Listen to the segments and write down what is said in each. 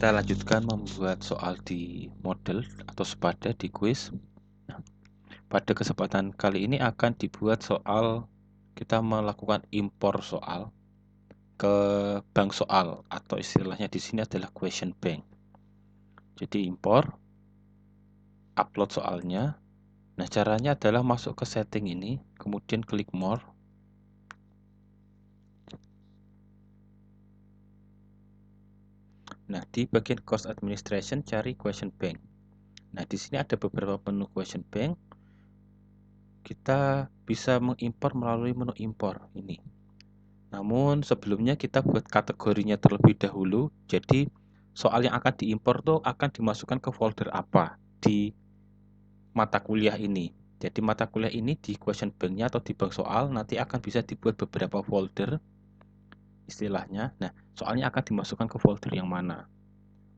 Kita lanjutkan membuat soal di model atau sepada di quiz. Nah, pada kesempatan kali ini akan dibuat soal, kita melakukan impor soal ke bank soal, atau istilahnya di sini adalah question bank. Jadi impor, upload soalnya. Nah, caranya adalah masuk ke setting ini, kemudian klik more. Nah, di bagian cost administration cari question bank. Nah, di sini ada beberapa menu question bank. Kita bisa mengimpor melalui menu impor ini. Namun sebelumnya kita buat kategorinya terlebih dahulu. Jadi soal yang akan diimpor tuh akan dimasukkan ke folder apa di mata kuliah ini. Jadi mata kuliah ini di question bank-nya atau di bank soal nanti akan bisa dibuat beberapa folder istilahnya. Nah, soalnya akan dimasukkan ke folder yang mana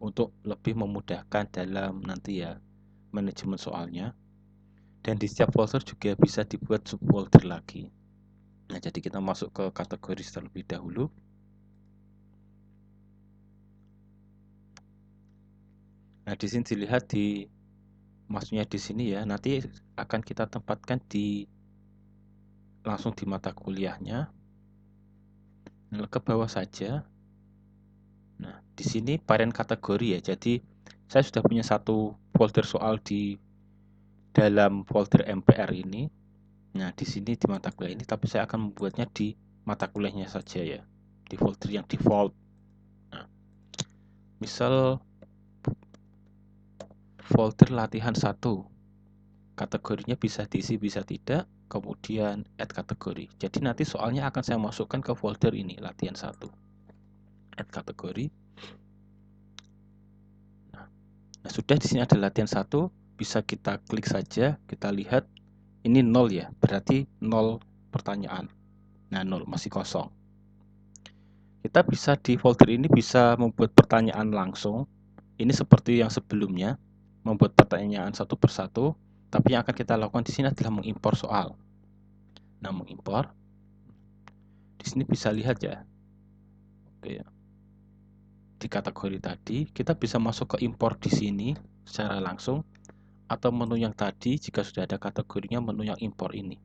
untuk lebih memudahkan dalam nanti ya manajemen soalnya. Dan di setiap folder juga bisa dibuat subfolder lagi. Nah, jadi kita masuk ke kategori terlebih dahulu. Nah, di sini dilihat maksudnya di sini ya, nanti akan kita tempatkan langsung di mata kuliahnya. Nah, ke bawah saja. Nah, di sini parent kategori ya. Jadi saya sudah punya satu folder soal di dalam folder MPR ini. Nah, di sini di mata kuliah ini, tapi saya akan membuatnya di mata kuliahnya saja ya, di folder yang default. Nah, misal folder latihan 1, kategorinya bisa diisi bisa tidak, kemudian add kategori. Jadi nanti soalnya akan saya masukkan ke folder ini, latihan 1. Add kategori. Nah, sudah di sini ada latihan 1, bisa kita klik saja, kita lihat ini 0 ya, berarti 0 pertanyaan. Nah, 0 masih kosong. Kita bisa di folder ini bisa membuat pertanyaan langsung. Ini seperti yang sebelumnya, membuat pertanyaan satu persatu, tapi yang akan kita lakukan di sini adalah mengimpor soal. Nah, mengimpor. Di sini bisa lihat ya. Oke. Di kategori tadi, kita bisa masuk ke impor di sini secara langsung, atau menu yang tadi jika sudah ada kategorinya, menu yang impor ini.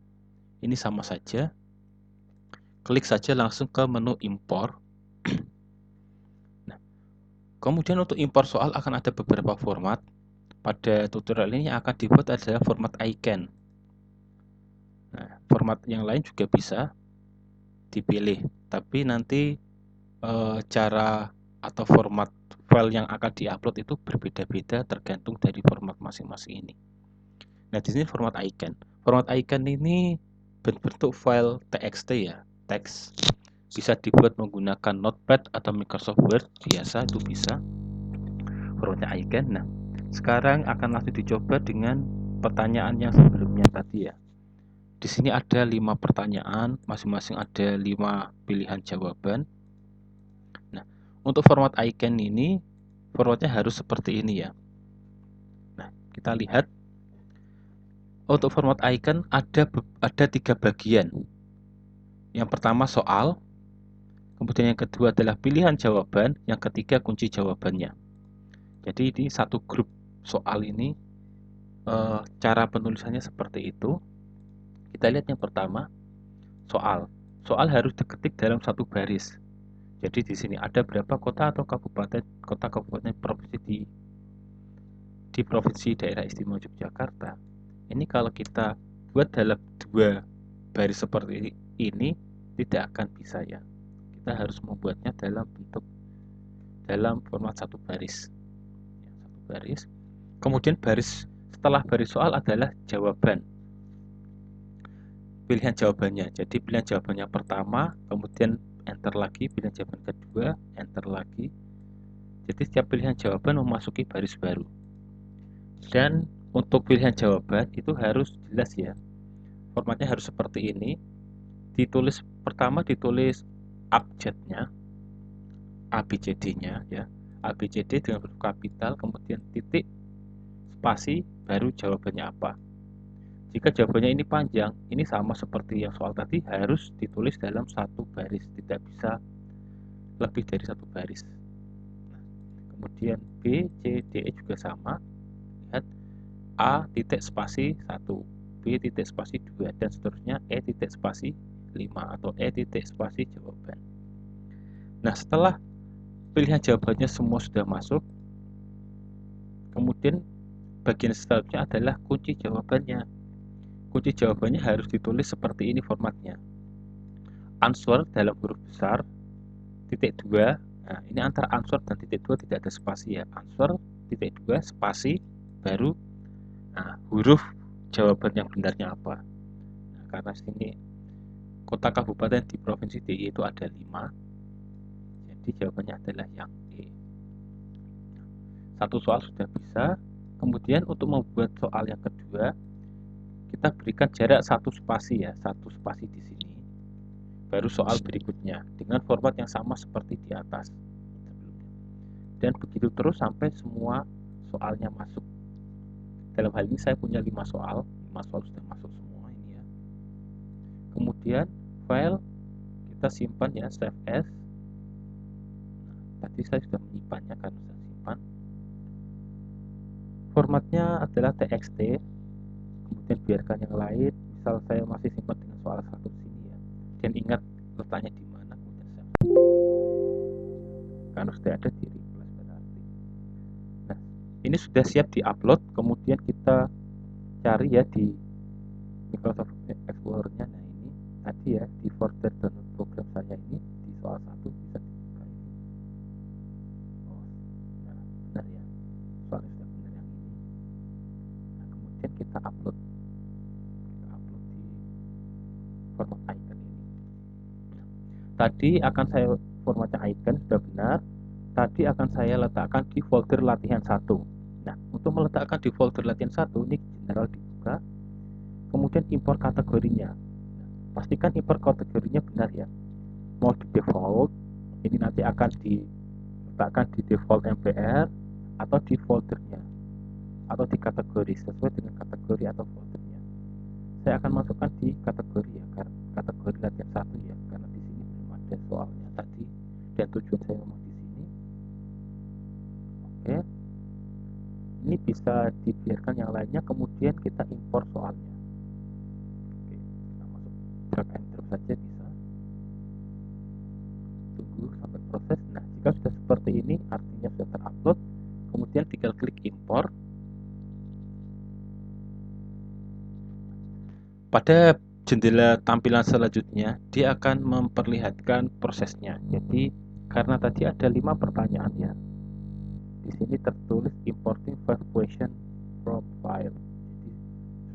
Ini sama saja. Klik saja langsung ke menu impor. Nah, kemudian untuk impor soal akan ada beberapa format. Pada tutorial ini yang akan dibuat adalah format icon. Nah, format yang lain juga bisa dipilih, tapi nanti cara atau format file yang akan diupload itu berbeda-beda tergantung dari format masing-masing ini. Nah, di sini format icon. Format icon ini berbentuk file txt ya, teks. Bisa dibuat menggunakan Notepad atau Microsoft Word biasa, itu bisa. Formatnya icon. Nah, sekarang akan langsung dicoba dengan pertanyaan yang sebelumnya tadi ya. Di sini ada 5 pertanyaan, masing-masing ada 5 pilihan jawaban. Nah, untuk format icon ini, formatnya harus seperti ini ya. Nah, kita lihat. Untuk format icon ada 3 bagian. Yang pertama soal, kemudian yang kedua adalah pilihan jawaban, yang ketiga kunci jawabannya. Jadi ini satu grup soal ini, cara penulisannya seperti itu. Kita lihat yang pertama, soal. Soal harus diketik dalam satu baris. Jadi di sini ada berapa kota atau kabupaten, kota-kabupaten provinsi di provinsi daerah istimewa Yogyakarta. Ini kalau kita buat dalam 2 baris seperti ini tidak akan bisa ya. Kita harus membuatnya dalam format satu baris. Satu baris. Kemudian setelah baris soal adalah jawaban. Pilihan jawabannya. Jadi pilihan jawabannya pertama, kemudian enter lagi, pilihan jawaban kedua, enter lagi. Jadi setiap pilihan jawaban memasuki baris baru. Dan untuk pilihan jawaban itu harus jelas ya. Formatnya harus seperti ini. Pertama ditulis abjadnya, ABCD-nya ya. ABCD dengan huruf kapital, kemudian titik, spasi, baru jawabannya apa. Jika jawabannya ini panjang, ini sama seperti yang soal tadi, harus ditulis dalam satu baris, tidak bisa lebih dari satu baris. kemudian B, C, D, E juga sama. Lihat A titik spasi 1, B titik spasi 2, dan seterusnya E titik spasi 5 atau E titik spasi jawaban. Nah, setelah pilihan jawabannya semua sudah masuk, kemudian bagian selanjutnya adalah kunci jawabannya. Kunci jawabannya harus ditulis seperti ini formatnya. Answer dalam huruf besar, titik 2. Nah, ini antara answer dan titik 2 tidak ada spasi ya. Answer, titik 2, spasi, baru huruf jawaban yang benarnya apa. Nah, karena sini kota kabupaten di provinsi DIY itu ada 5, jadi jawabannya adalah yang E. Satu soal sudah bisa. Kemudian untuk membuat soal yang kedua, kita berikan jarak 1 spasi ya, 1 spasi di sini. Baru soal berikutnya dengan format yang sama seperti di atas sebelumnya. Dan begitu terus sampai semua soalnya masuk. Dalam hal ini saya punya 5 soal, 5 soal sudah masuk semua ini ya. Kemudian file kita simpan ya, save as. Tadi saya sudah menyimpannya karena saya simpan. Formatnya adalah txt. Kemudian biarkan yang lain. Misal saya masih simpan dengan soal 1 sini ya. Dan ingat letaknya di mana, kemudian save. Karena sudah ada di replace berarti. Nah, ini sudah siap di-upload. Kemudian kita cari ya di Microsoft Explorer-nya. Nah, ini tadi ya di folder download program saya ini di soal 1 bisa dibuka ini. Oh, nah, benar ya. Soalnya sudah benar yang ini. Nah, kemudian kita upload di format icon ini. Tadi akan saya formatnya icon sudah benar. Tadi akan saya letakkan di folder latihan 1. Nah, untuk meletakkan di folder latihan 1 ini general dibuka. Kemudian impor kategorinya. Nah, pastikan impor kategorinya benar ya. Mau di default, ini nanti akan diletakkan di default MPR atau di foldernya atau di kategori sesuai dengan kategori atau foldernya. Saya akan masukkan di kategori ya, kategori latihan 1 ya, karena di sini belum ada soalnya tadi dan tujuan saya memang di sini. Oke, ini bisa dibiarkan yang lainnya, kemudian kita impor soalnya. Oke, kita masuk drag and drop saja bisa. Tunggu sampai proses. Nah, jika sudah seperti ini artinya sudah terupload. Kemudian tinggal klik impor. Pada jendela tampilan selanjutnya, dia akan memperlihatkan prosesnya. Jadi, karena tadi ada 5 pertanyaan ya, di sini tertulis importing 5 question from file. Jadi,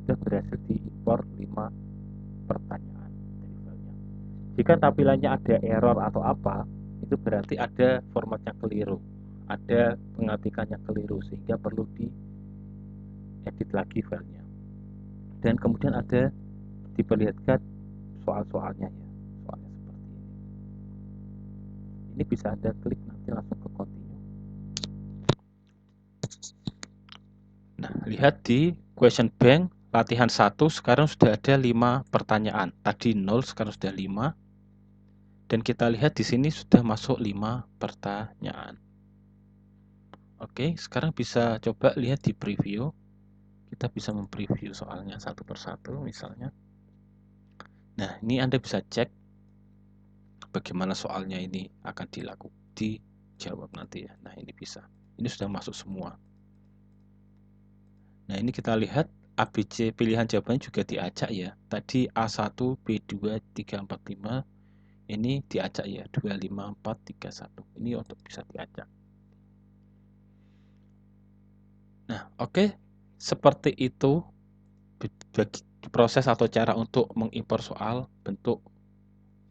sudah berhasil diimpor 5 pertanyaan dari filenya. Jika tampilannya ada error atau apa, itu berarti ada formatnya keliru, ada pengetikannya keliru, sehingga perlu diedit lagi filenya. Dan kemudian ada diperlihatkan soal-soalnya ya, soalnya seperti ini. Ini bisa Anda klik nanti langsung ke continue. Nah, lihat di question bank latihan 1 sekarang sudah ada 5 pertanyaan. Tadi 0, sekarang sudah 5. Dan kita lihat di sini sudah masuk 5 pertanyaan. Oke, sekarang bisa coba lihat di preview. Kita bisa mempreview soalnya satu persatu misalnya. Nah, ini Anda bisa cek bagaimana soalnya ini akan dijawab nanti ya. Nah, ini bisa. Ini sudah masuk semua. Nah, ini kita lihat ABC pilihan jawabannya juga diacak ya. Tadi A1, B2, 3, 4, 5. Ini diacak ya, 2, 5, 4, 3, 1. Ini untuk bisa diacak. Nah, oke. Seperti itu proses atau cara untuk mengimpor soal bentuk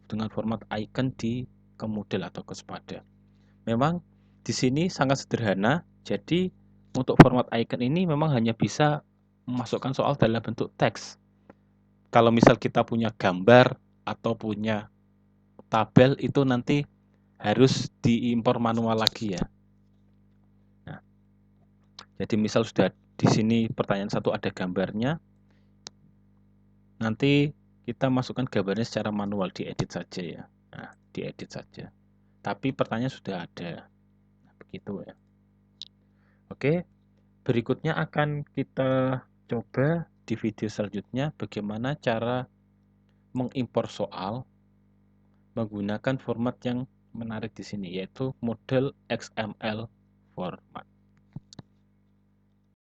dengan format icon di Kemoodle atau Kespada. Memang di sini sangat sederhana. Jadi untuk format icon ini memang hanya bisa memasukkan soal dalam bentuk teks. Kalau misal kita punya gambar atau punya tabel, itu nanti harus diimpor manual lagi ya. Nah, jadi misal sudah di sini pertanyaan 1 ada gambarnya, nanti kita masukkan gambarnya secara manual, diedit saja ya. Nah, diedit saja. Tapi pertanyaan sudah ada. Nah, begitu ya. Oke, berikutnya akan kita coba di video selanjutnya bagaimana cara mengimpor soal menggunakan format yang menarik di sini, yaitu model XML format.